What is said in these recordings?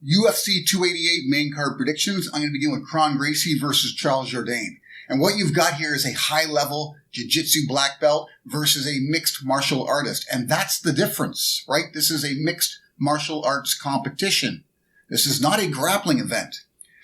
UFC 288 main card predictions. I'm going to begin with Gracie versus Jourdain. And what you've got here is a high-level jiu-jitsu black belt versus a mixed martial artist. And that's the difference, right? This is a mixed martial arts competition. This is not a grappling event.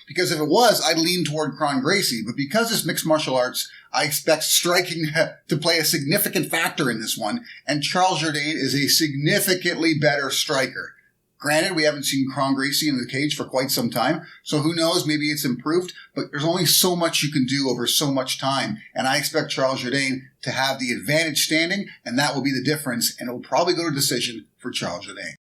Because if it was, I'd lean toward Gracie. But because it's mixed martial arts, I expect striking to play a significant factor in this one. And Jourdain is a significantly better striker. Granted, we haven't seen Gracie in the cage for quite some time, so who knows, maybe it's improved, but there's only so much you can do over so much time, and I expect Jourdain to have the advantage standing, and that will be the difference, and it will probably go to decision for Jourdain.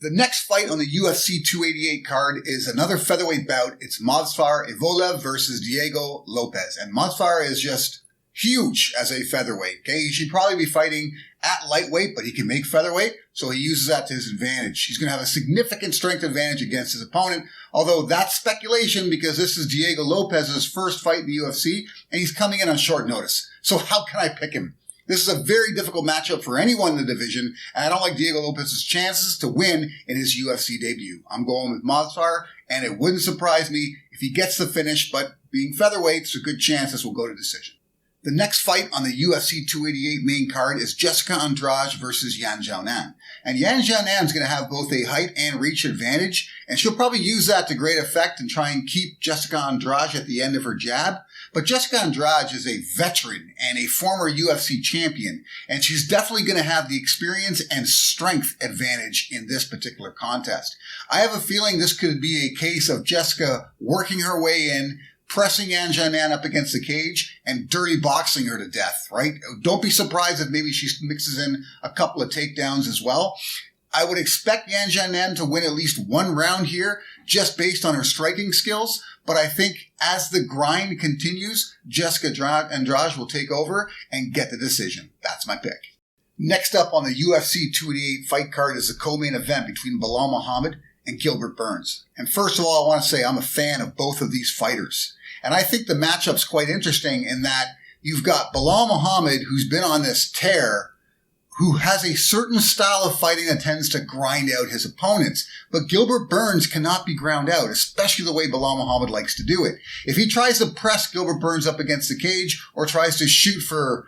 The next fight on the UFC 288 card is another featherweight bout. It's Movsar Evloev versus Diego Lopez, and Movsar is just huge as a featherweight, okay? He should probably be fighting at lightweight, but he can make featherweight, so he uses that to his advantage. He's going to have a significant strength advantage against his opponent, although that's speculation because this is Diego Lopez's first fight in the UFC, and he's coming in on short notice. So how can I pick him? This is a very difficult matchup for anyone in the division, and I don't like Diego Lopez's chances to win in his UFC debut. I'm going with Movsar, and it wouldn't surprise me if he gets the finish, but being featherweight, there's a good chance this will go to decision. The next fight on the UFC 288 main card is Jessica Andrade versus Yan Jing Nan. And Yan Jing Nan is going to have both a height and reach advantage, and she'll probably use that to great effect and try and keep Jessica Andrade at the end of her jab. But Jessica Andrade is a veteran and a former UFC champion, and she's definitely going to have the experience and strength advantage in this particular contest. I have a feeling this could be a case of Jessica working her way in, pressing Yan Jing Nan up against the cage and dirty boxing her to death, right? Don't be surprised if maybe she mixes in a couple of takedowns as well. I would expect Yan Jing Nan to win at least one round here just based on her striking skills. But I think as the grind continues, Jessica Andrade will take over and get the decision. That's my pick. Next up on the UFC 288 fight card is the co-main event between Belal Muhammad and Gilbert Burns. And first of all, I want to say I'm a fan of both of these fighters. And I think the matchup's quite interesting in that you've got Belal Muhammad, who's been on this tear, who has a certain style of fighting that tends to grind out his opponents. But Gilbert Burns cannot be ground out, especially the way Belal Muhammad likes to do it. If he tries to press Gilbert Burns up against the cage or tries to shoot for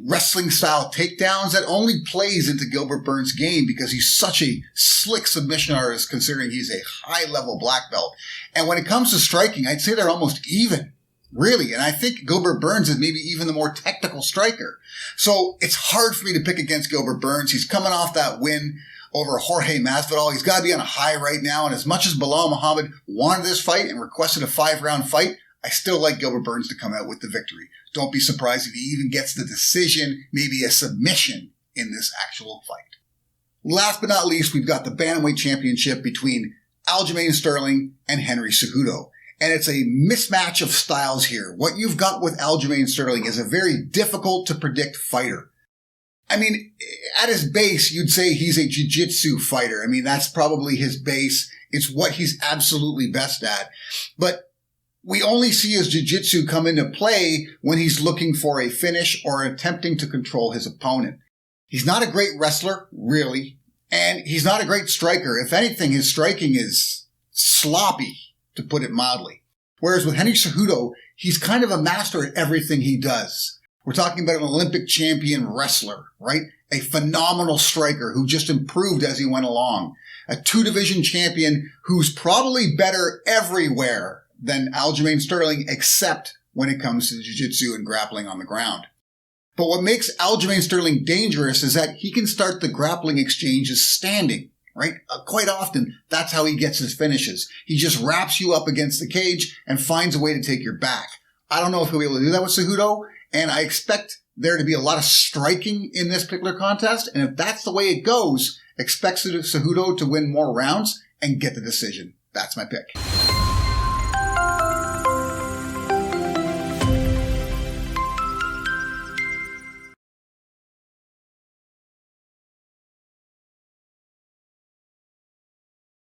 wrestling-style takedowns, that only plays into Gilbert Burns' game because he's such a slick submission artist considering he's a high-level black belt. And when it comes to striking, I'd say they're almost even, really. And I think Gilbert Burns is maybe even the more technical striker. So it's hard for me to pick against Gilbert Burns. He's coming off that win over Jorge Masvidal. He's got to be on a high right now. And as much as Belal Muhammad wanted this fight and requested a 5-round fight, I still like Gilbert Burns to come out with the victory. Don't be surprised if he even gets the decision, maybe a submission in this actual fight. Last but not least, we've got the Bantamweight Championship between Aljamain Sterling and Henry Cejudo. And it's a mismatch of styles here. What you've got with Aljamain Sterling is a very difficult to predict fighter. I mean, at his base, you'd say he's a jiu-jitsu fighter. I mean, that's probably his base. It's what he's absolutely best at. But we only see his jiu-jitsu come into play when he's looking for a finish or attempting to control his opponent. He's not a great wrestler, really, and he's not a great striker. If anything, his striking is sloppy, to put it mildly. Whereas with Henry Cejudo, he's kind of a master at everything he does. We're talking about an Olympic champion wrestler, right? A phenomenal striker who just improved as he went along. A 2-division champion who's probably better everywhere than Aljamain Sterling, except when it comes to jiu-jitsu and grappling on the ground. But what makes Aljamain Sterling dangerous is that he can start the grappling exchanges standing, right? Quite often, that's how he gets his finishes. He just wraps you up against the cage and finds a way to take your back. I don't know if he'll be able to do that with Cejudo, and I expect there to be a lot of striking in this particular contest, and if that's the way it goes, expect Cejudo to win more rounds and get the decision. That's my pick.